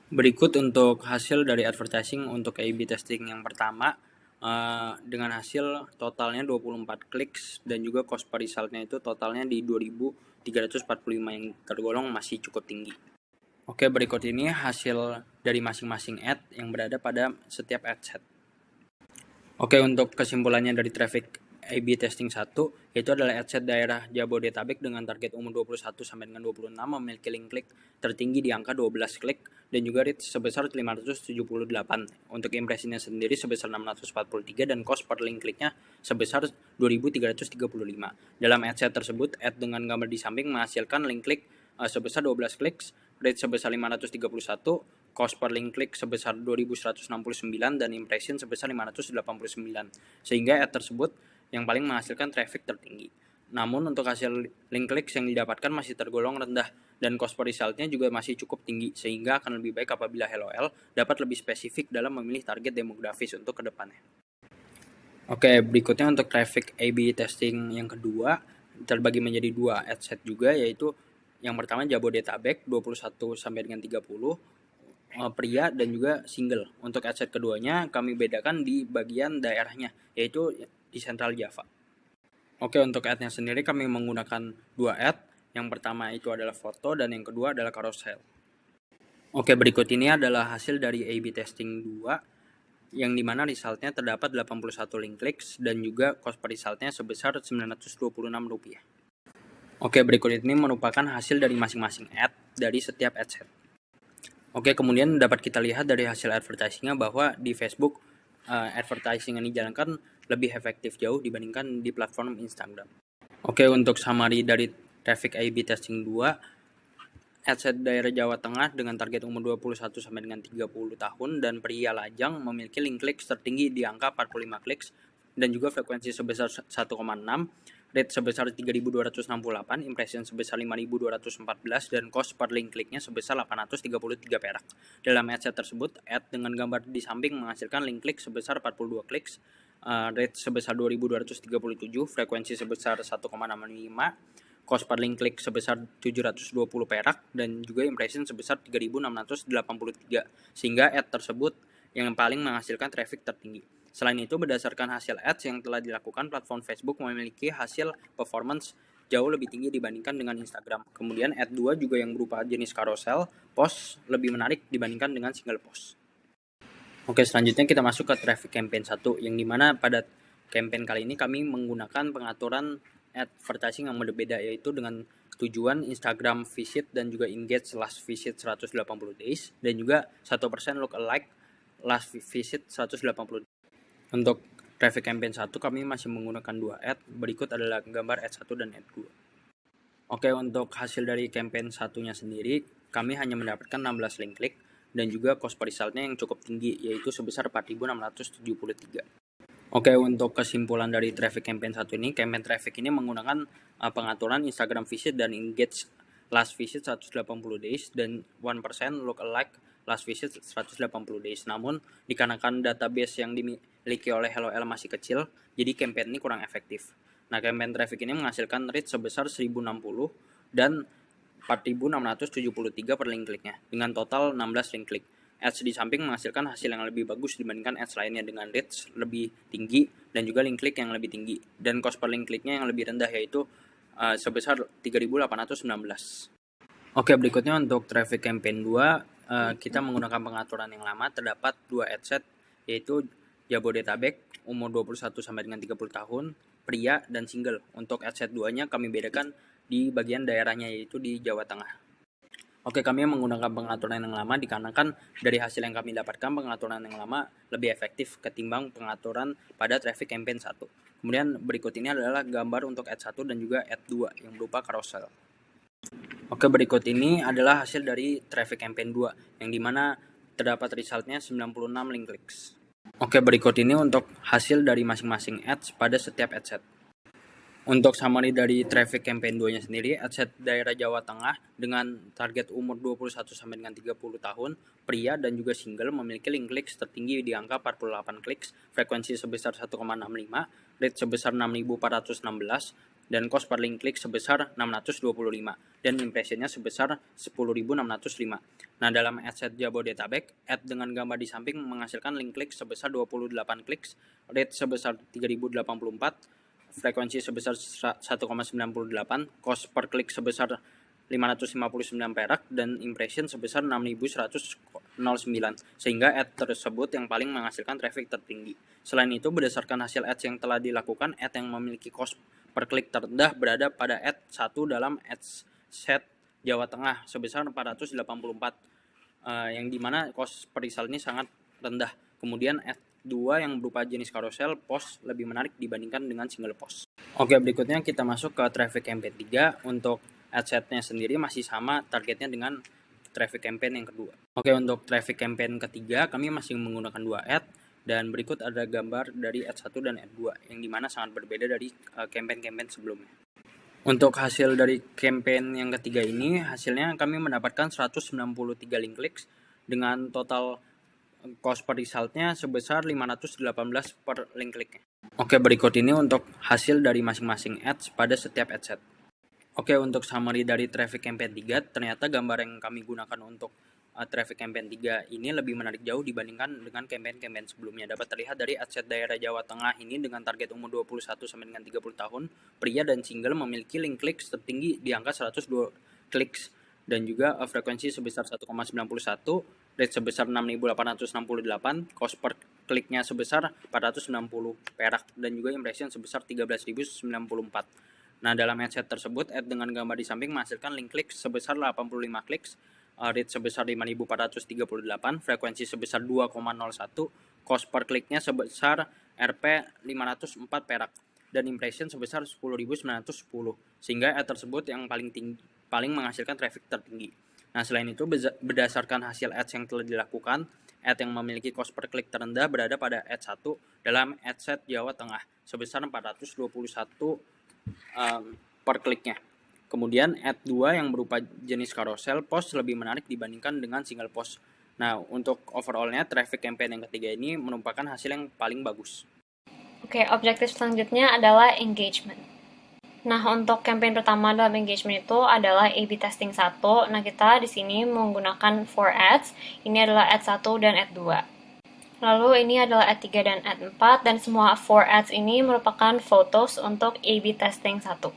Berikut untuk hasil dari advertising untuk A/B testing yang pertama, dengan hasil totalnya 24 kliks dan juga cost per resultnya itu totalnya di 2.345 yang tergolong masih cukup tinggi. Oke, berikut ini hasil dari masing-masing ad yang berada pada setiap ad set. Oke, untuk kesimpulannya dari traffic A/B testing 1, yaitu adalah ad set daerah Jabodetabek dengan target umur 21 sampai dengan 26 memiliki link klik tertinggi di angka 12 klik dan juga reach sebesar 578. Untuk impresinya sendiri sebesar 643 dan cost per link kliknya sebesar 2.335. Dalam ad set tersebut, ad dengan gambar di samping menghasilkan link klik sebesar 12 klik, rate sebesar 531, cost per link klik sebesar 2.169 dan impression sebesar 589, sehingga ad tersebut yang paling menghasilkan traffic tertinggi. Namun untuk hasil link klik yang didapatkan masih tergolong rendah dan cost per resultnya juga masih cukup tinggi, sehingga akan lebih baik apabila HelloL dapat lebih spesifik dalam memilih target demografis untuk kedepannya. Oke, berikutnya untuk traffic A/B testing yang kedua terbagi menjadi dua ad set juga, yaitu yang pertama Jabodetabek 21 sampai dengan 30 pria dan juga single. Untuk ad set keduanya kami bedakan di bagian daerahnya, yaitu di Central Java. Oke, untuk ad-nya sendiri kami menggunakan dua ad. Yang pertama itu adalah foto dan yang kedua adalah carousel. Oke, berikut ini adalah hasil dari A/B testing 2 yang dimana resultnya terdapat 81 link clicks dan juga cost per resultnya sebesar Rp926. Oke, berikut ini merupakan hasil dari masing-masing ad dari setiap ad set. Oke, kemudian dapat kita lihat dari hasil advertisingnya bahwa di Facebook advertising yang dijalankan lebih efektif jauh dibandingkan di platform Instagram. Oke, untuk summary dari traffic A/B testing 2, ad set daerah Jawa Tengah dengan target umur 21 sampai dengan 30 tahun dan pria lajang memiliki link klik tertinggi di angka 45 kliks dan juga frekuensi sebesar 1,6, rate sebesar 3.268, impression sebesar 5.214 dan cost per link kliknya sebesar 833 perak. Dalam ad set tersebut, ad dengan gambar di samping menghasilkan link klik sebesar 42 kliks, rate sebesar 2.237, frekuensi sebesar 1,65, cost per link klik sebesar 720 perak dan juga impression sebesar 3.683, sehingga ad tersebut yang paling menghasilkan traffic tertinggi. Selain itu, berdasarkan hasil ads yang telah dilakukan, platform Facebook memiliki hasil performance jauh lebih tinggi dibandingkan dengan Instagram. Kemudian ad 2 juga yang berupa jenis carousel post lebih menarik dibandingkan dengan single post. Oke, selanjutnya kita masuk ke traffic campaign 1, yang dimana pada campaign kali ini kami menggunakan pengaturan advertising yang berbeda, yaitu dengan tujuan Instagram visit dan juga engage last visit 180 days dan juga 1% lookalike last visit 180 days. Untuk traffic campaign 1 kami masih menggunakan dua ad, berikut adalah gambar ad 1 dan ad 2. Oke, untuk hasil dari campaign satunya sendiri, kami hanya mendapatkan 16 link klik dan juga cost per resultnya yang cukup tinggi, yaitu sebesar 4.673. Oke, untuk kesimpulan dari traffic campaign 1 ini, campaign traffic ini menggunakan pengaturan Instagram visit dan engage last visit 180 days dan 1% lookalike last visit 180 days. Namun, dikarenakan database yang dimiliki oleh HelloL masih kecil, jadi campaign ini kurang efektif. Nah, campaign traffic ini menghasilkan reach sebesar 1060 dan 4.673 per link kliknya dengan total 16 link klik. Ads di samping menghasilkan hasil yang lebih bagus dibandingkan ads lainnya dengan reach lebih tinggi dan juga link klik yang lebih tinggi dan cost per link kliknya yang lebih rendah, yaitu sebesar 3.819. Oke, berikutnya untuk traffic campaign 2, kita menggunakan pengaturan yang lama. Terdapat dua ad set, yaitu Jabodetabek umur 21 sampai dengan 30 tahun, pria dan single. Untuk ad set 2-nya kami bedakan di bagian daerahnya, yaitu di Jawa Tengah. Oke, kami menggunakan pengaturan yang lama dikarenakan dari hasil yang kami dapatkan pengaturan yang lama lebih efektif ketimbang pengaturan pada traffic campaign 1. Kemudian berikut ini adalah gambar untuk ad 1 dan juga ad 2 yang berupa carousel. Oke, berikut ini adalah hasil dari traffic campaign 2 yang dimana terdapat resultnya 96 link clicks. Oke, berikut ini untuk hasil dari masing-masing ads pada setiap ad set. Untuk summary dari traffic campaign 2-nya sendiri, ad set daerah Jawa Tengah dengan target umur 21 sampai dengan 30 tahun, pria dan juga single memiliki link clicks tertinggi di angka 48 kliks, frekuensi sebesar 1,65, rate sebesar 6.416, dan cost per link klik sebesar 625 dan impressionnya sebesar 10.605. Nah, dalam adset Jabodetabek, ad dengan gambar di samping menghasilkan link klik sebesar 28 klik, rate sebesar 3084, frekuensi sebesar 1,98, cost per klik sebesar 559 perak, dan impression sebesar 6.109, sehingga ad tersebut yang paling menghasilkan traffic tertinggi. Selain itu, berdasarkan hasil ads yang telah dilakukan, ad yang memiliki cost per klik terendah berada pada ad 1 dalam adset Jawa Tengah sebesar 484, yang dimana cost per result ini sangat rendah. Kemudian ad 2 yang berupa jenis carousel post lebih menarik dibandingkan dengan single post. Oke, berikutnya kita masuk ke traffic campaign 3. Untuk adsetnya sendiri masih sama targetnya dengan traffic campaign yang kedua. Oke, untuk traffic campaign ketiga kami masih menggunakan 2 ad, dan berikut ada gambar dari ad 1 dan ad 2 yang dimana sangat berbeda dari campaign-campaign sebelumnya. Untuk hasil dari campaign yang ketiga ini, hasilnya kami mendapatkan 193 link clicks dengan total cost per resultnya sebesar 518 per link click. Oke, berikut ini untuk hasil dari masing-masing ads pada setiap adset. Oke, untuk summary dari traffic campaign 3, ternyata gambar yang kami gunakan untuk traffic campaign 3 ini lebih menarik jauh dibandingkan dengan campaign-campaign sebelumnya. Dapat terlihat dari adset daerah Jawa Tengah ini dengan target umur 21 sampai dengan 30 tahun, pria dan single memiliki link clicks tertinggi di angka 102 clicks dan juga frekuensi sebesar 1,91, rate sebesar 6.868, cost per kliknya sebesar 490 perak dan juga impression sebesar 13.094. Nah, dalam adset tersebut, ad dengan gambar di samping menghasilkan link klik sebesar 85 kliks, rate sebesar 5.438, frekuensi sebesar 2,01, cost per kliknya sebesar Rp 504 perak, dan impression sebesar 10.910, sehingga ad tersebut yang paling menghasilkan traffic tertinggi. Nah, selain itu, berdasarkan hasil ads yang telah dilakukan, ad yang memiliki cost per klik terendah berada pada ad 1 dalam adset Jawa Tengah sebesar 421 per kliknya. Kemudian ad 2 yang berupa jenis carousel post lebih menarik dibandingkan dengan single post. Nah, untuk overallnya traffic campaign yang ketiga ini merupakan hasil yang paling bagus. Oke, objektif selanjutnya adalah engagement. Nah, untuk campaign pertama dalam engagement itu adalah A/B testing 1. Nah, kita di sini menggunakan 4 ads. Ini adalah ad 1 dan ad 2. Lalu ini adalah ad 3 dan ad 4, dan semua 4 ads ini merupakan photos untuk A/B testing 1.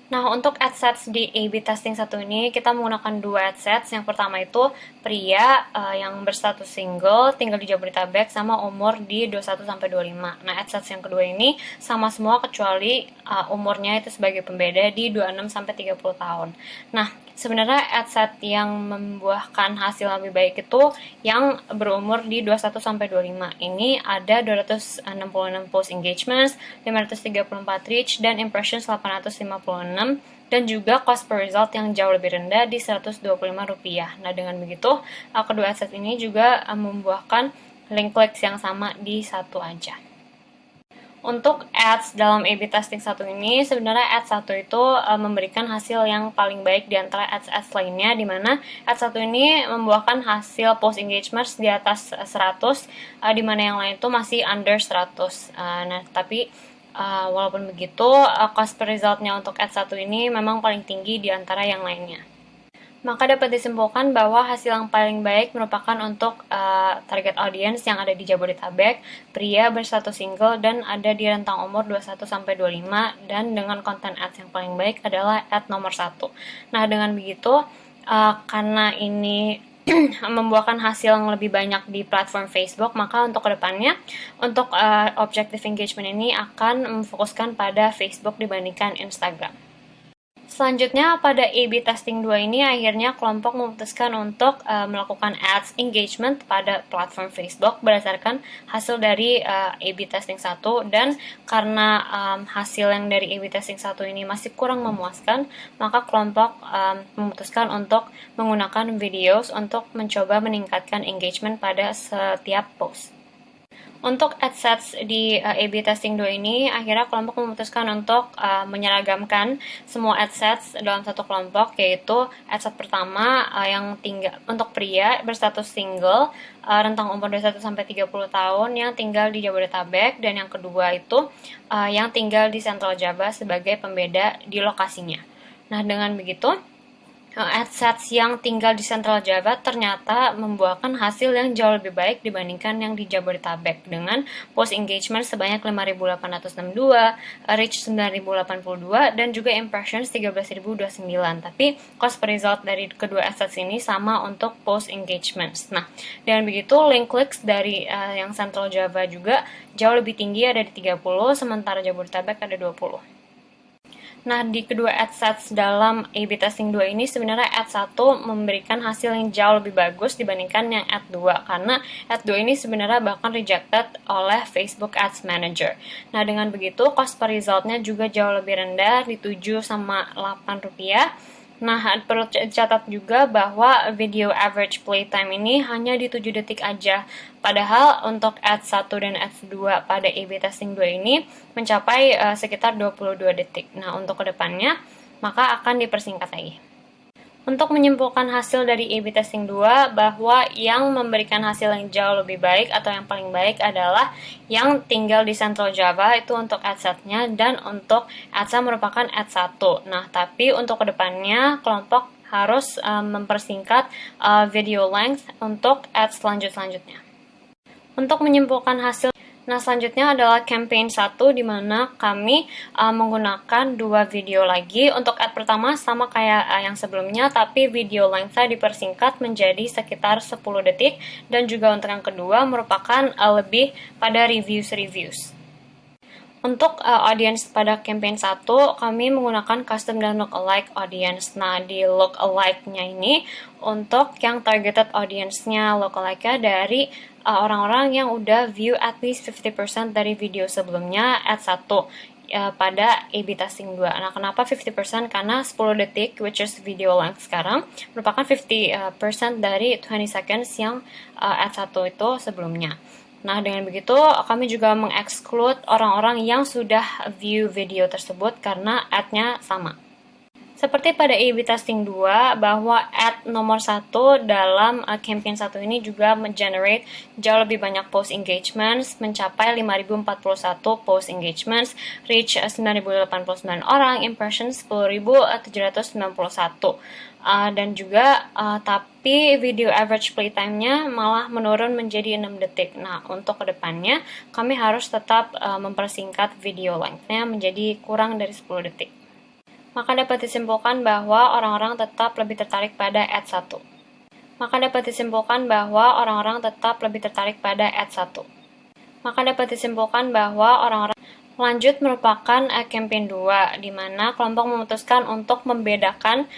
Nah, untuk adsets di A/B testing 1 ini, kita menggunakan 2 adsets. Yang pertama itu pria yang berstatus single, tinggal di Jabodetabek, sama umur di 21-25. Nah, adsets yang kedua ini sama semua kecuali umurnya itu sebagai pembeda di 26-30 tahun. Nah, sebenarnya adset yang membuahkan hasil lebih baik itu yang berumur di 21-25. Ini ada 266 post engagements, 534 reach, dan impressions 856, dan juga cost per result yang jauh lebih rendah di Rp125. Nah, dengan begitu, kedua adset ini juga membuahkan link clicks yang sama di satu aja. Untuk ads dalam A/B testing 1 ini, sebenarnya ads 1 itu memberikan hasil yang paling baik di antara ads lainnya, di mana ads 1 ini membuahkan hasil post engagement di atas 100, di mana yang lain itu masih under 100. Nah, tapi walaupun begitu, cost per resultnya untuk ads 1 ini memang paling tinggi di antara yang lainnya. Maka dapat disimpulkan bahwa hasil yang paling baik merupakan untuk target audience yang ada di Jabodetabek, pria berstatus single, dan ada di rentang umur 21-25, dan dengan konten ads yang paling baik adalah ad nomor 1. Nah, dengan begitu, karena ini membuahkan hasil yang lebih banyak di platform Facebook, maka untuk kedepannya, untuk objective engagement ini akan memfokuskan pada Facebook dibandingkan Instagram. Selanjutnya, pada A/B testing 2 ini akhirnya kelompok memutuskan untuk melakukan ads engagement pada platform Facebook berdasarkan hasil dari A/B testing 1, dan karena hasil yang dari A/B testing 1 ini masih kurang memuaskan, maka kelompok memutuskan untuk menggunakan videos untuk mencoba meningkatkan engagement pada setiap post. Untuk ad sets di A/B testing 2 ini, akhirnya kelompok memutuskan untuk menyeragamkan semua ad sets dalam satu kelompok, yaitu ad set pertama yang tinggal untuk pria berstatus single, rentang umur 21-30 tahun yang tinggal di Jabodetabek, dan yang kedua itu yang tinggal di Central Java sebagai pembeda di lokasinya. Nah, dengan begitu, ad sets yang tinggal di Central Java ternyata membuahkan hasil yang jauh lebih baik dibandingkan yang di Jabodetabek dengan post engagement sebanyak 5.862, reach 9.082, dan juga impressions 13.029. Tapi cost per result dari kedua ad sets ini sama untuk post engagements. Nah, dengan begitu link clicks dari yang Central Java juga jauh lebih tinggi, ada di 30, sementara Jabodetabek ada 20. Nah, di kedua ad sets dalam A/B testing 2 ini sebenarnya ad 1 memberikan hasil yang jauh lebih bagus dibandingkan yang ad 2, karena ad 2 ini sebenarnya bahkan rejected oleh Facebook Ads Manager. Nah, dengan begitu cost per resultnya juga jauh lebih rendah, di 7,8 rupiah. Nah, perlu dicatat juga bahwa video average playtime ini hanya di 7 detik aja. Padahal untuk ad 1 dan ad 2 pada A/B testing 2 ini mencapai sekitar 22 detik. Nah, untuk kedepannya maka akan dipersingkat lagi. Untuk menyimpulkan hasil dari A/B testing 2, bahwa yang memberikan hasil yang jauh lebih baik atau yang paling baik adalah yang tinggal di Central Java, itu untuk ad setnya, dan untuk ad set merupakan ad 1. Nah, tapi untuk kedepannya kelompok harus mempersingkat video length untuk ad selanjutnya. Untuk menyimpulkan hasil, nah selanjutnya adalah campaign 1, di mana kami menggunakan 2 video lagi. Untuk ad pertama sama kayak yang sebelumnya, tapi video length-nya dipersingkat menjadi sekitar 10 detik, dan juga untuk yang kedua merupakan lebih pada reviews. Untuk audience pada campaign 1, kami menggunakan custom dan lookalike audience. Nah, di lookalike-nya ini, untuk yang targeted audience-nya, lookalike-nya dari orang-orang yang udah view at least 50% dari video sebelumnya ad 1 pada A/B testing 2. Nah, kenapa 50%? Karena 10 detik, which is video length sekarang, merupakan 50% dari 20 seconds yang ad 1 itu sebelumnya. Nah, dengan begitu kami juga mengexclude orang-orang yang sudah view video tersebut karena ad-nya sama. Seperti pada A/B testing 2, bahwa ad nomor 1 dalam campaign 1 ini juga mengenerate jauh lebih banyak post engagements, mencapai 5.041 post engagements, reach 9.089 orang, impressions 10.791. Dan juga tapi video average playtime-nya malah menurun menjadi 6 detik. Nah, untuk kedepannya kami harus tetap mempersingkat video length-nya menjadi kurang dari 10 detik. Maka dapat disimpulkan bahwa orang-orang tetap lebih tertarik pada ad 1. Lanjut merupakan campaign 2, di mana kelompok memutuskan untuk membedakan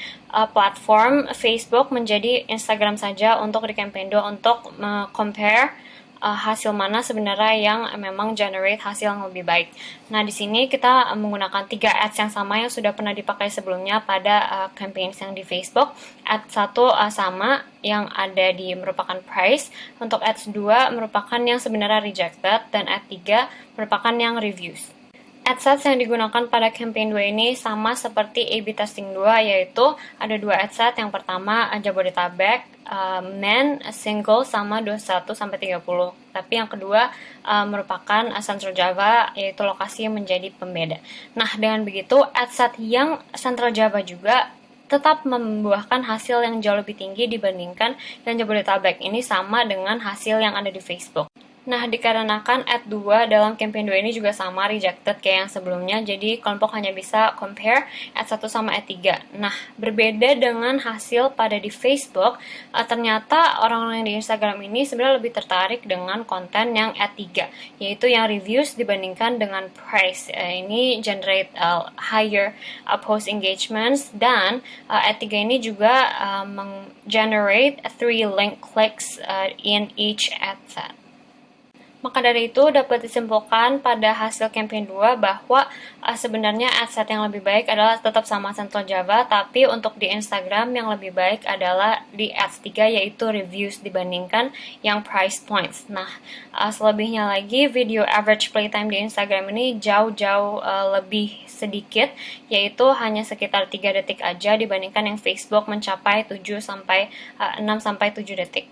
platform Facebook menjadi Instagram saja untuk di campaign 2 untuk compare hasil mana sebenarnya yang memang generate hasil yang lebih baik. Nah, di sini kita menggunakan 3 ads yang sama yang sudah pernah dipakai sebelumnya pada campaigns yang di Facebook. Ad 1 sama yang ada di merupakan price, untuk ads 2 merupakan yang sebenarnya rejected, dan ad 3 merupakan yang reviews. Ad sets yang digunakan pada campaign 2 ini sama seperti A/B testing 2, yaitu ada 2 ad set. Yang pertama Jabodetabek, men, single sama 21-30. Tapi yang kedua merupakan Central Java, yaitu lokasi yang menjadi pembeda. Nah, dengan begitu ad set yang Central Java juga tetap membuahkan hasil yang jauh lebih tinggi dibandingkan yang Jabodetabek. Ini sama dengan hasil yang ada di Facebook. Nah, dikarenakan ad 2 dalam campaign 2 ini juga sama rejected kayak yang sebelumnya, jadi kelompok hanya bisa compare ad 1 sama ad 3. Nah, berbeda dengan hasil pada di Facebook, ternyata orang-orang yang di Instagram ini sebenarnya lebih tertarik dengan konten yang ad 3, yaitu yang reviews dibandingkan dengan price. Ini generate higher post engagements, dan ad 3 ini juga generate 3 link clicks in each ad set. Maka dari itu dapat disimpulkan pada hasil campaign 2 bahwa sebenarnya ad set yang lebih baik adalah tetap sama Central Java, tapi untuk di Instagram yang lebih baik adalah di ads 3 yaitu reviews dibandingkan yang price points. Nah, selebihnya lagi video average playtime di Instagram ini jauh-jauh lebih sedikit, yaitu hanya sekitar 3 detik aja dibandingkan yang Facebook mencapai 6 sampai 7 detik.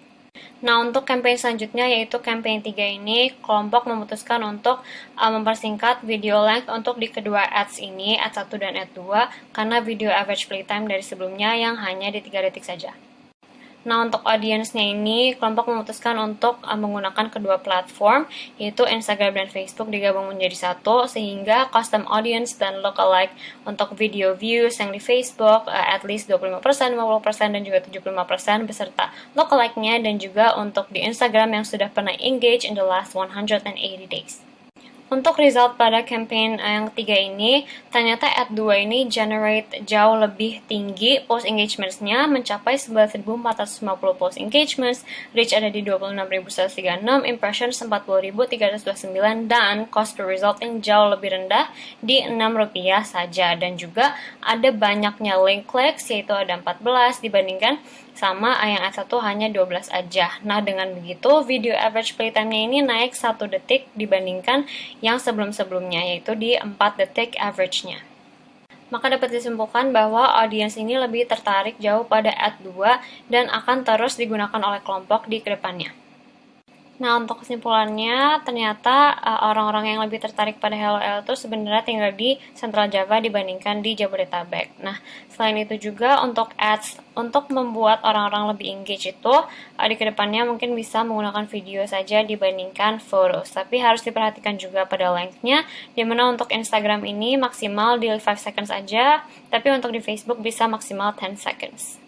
Nah, untuk campaign selanjutnya yaitu campaign 3 ini, kelompok memutuskan untuk mempersingkat video length untuk di kedua ads ini, ad 1 dan ad 2, karena video average playtime dari sebelumnya yang hanya di 3 detik saja. Nah, untuk audience-nya ini, kelompok memutuskan untuk menggunakan kedua platform, yaitu Instagram dan Facebook digabung menjadi satu, sehingga custom audience dan lookalike untuk video views yang di Facebook at least 25%, 50%, dan juga 75% beserta lookalike-nya, dan juga untuk di Instagram yang sudah pernah engage in the last 180 days. Untuk result pada campaign yang ketiga ini, ternyata ad 2 ini generate jauh lebih tinggi post engagements-nya, mencapai 11.450 post engagements, reach ada di 26.136, impressions 40.329, dan cost per result yang jauh lebih rendah di Rp6 saja. Dan juga ada banyaknya link clicks, yaitu ada 14 dibandingkan sama yang ad 1 hanya 12 aja. Nah, dengan begitu video average playtime-nya ini naik 1 detik dibandingkan yang sebelum-sebelumnya, yaitu di 4 detik average-nya. Maka dapat disimpulkan bahwa audiens ini lebih tertarik jauh pada ad 2 dan akan terus digunakan oleh kelompok di kedepannya. Nah, untuk kesimpulannya, ternyata orang-orang yang lebih tertarik pada HelloL itu sebenarnya tinggal di Central Java dibandingkan di Jabodetabek. Nah, selain itu juga untuk ads, untuk membuat orang-orang lebih engage itu, di kedepannya mungkin bisa menggunakan video saja dibandingkan photos. Tapi harus diperhatikan juga pada length-nya, dimana untuk Instagram ini maksimal di 5 seconds aja, tapi untuk di Facebook bisa maksimal 10 seconds.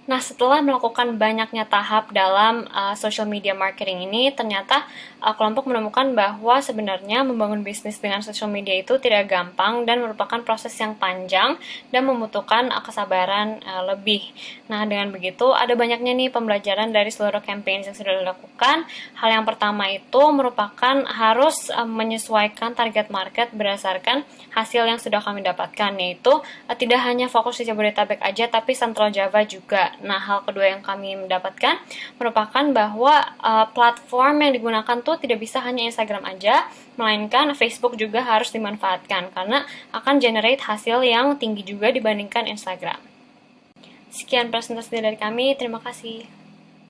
Nah, setelah melakukan banyaknya tahap dalam social media marketing ini, ternyata kelompok menemukan bahwa sebenarnya membangun bisnis dengan social media itu tidak gampang dan merupakan proses yang panjang dan membutuhkan kesabaran lebih. Nah, dengan begitu, ada banyaknya nih pembelajaran dari seluruh campaign yang sudah dilakukan. Hal yang pertama itu merupakan harus menyesuaikan target market berdasarkan hasil yang sudah kami dapatkan, yaitu tidak hanya fokus di Jabodetabek aja, tapi Central Java juga. Nah, hal kedua yang kami mendapatkan merupakan bahwa platform yang digunakan tuh tidak bisa hanya Instagram aja, melainkan Facebook juga harus dimanfaatkan karena akan generate hasil yang tinggi juga dibandingkan Instagram. Sekian presentasi dari kami, terima kasih.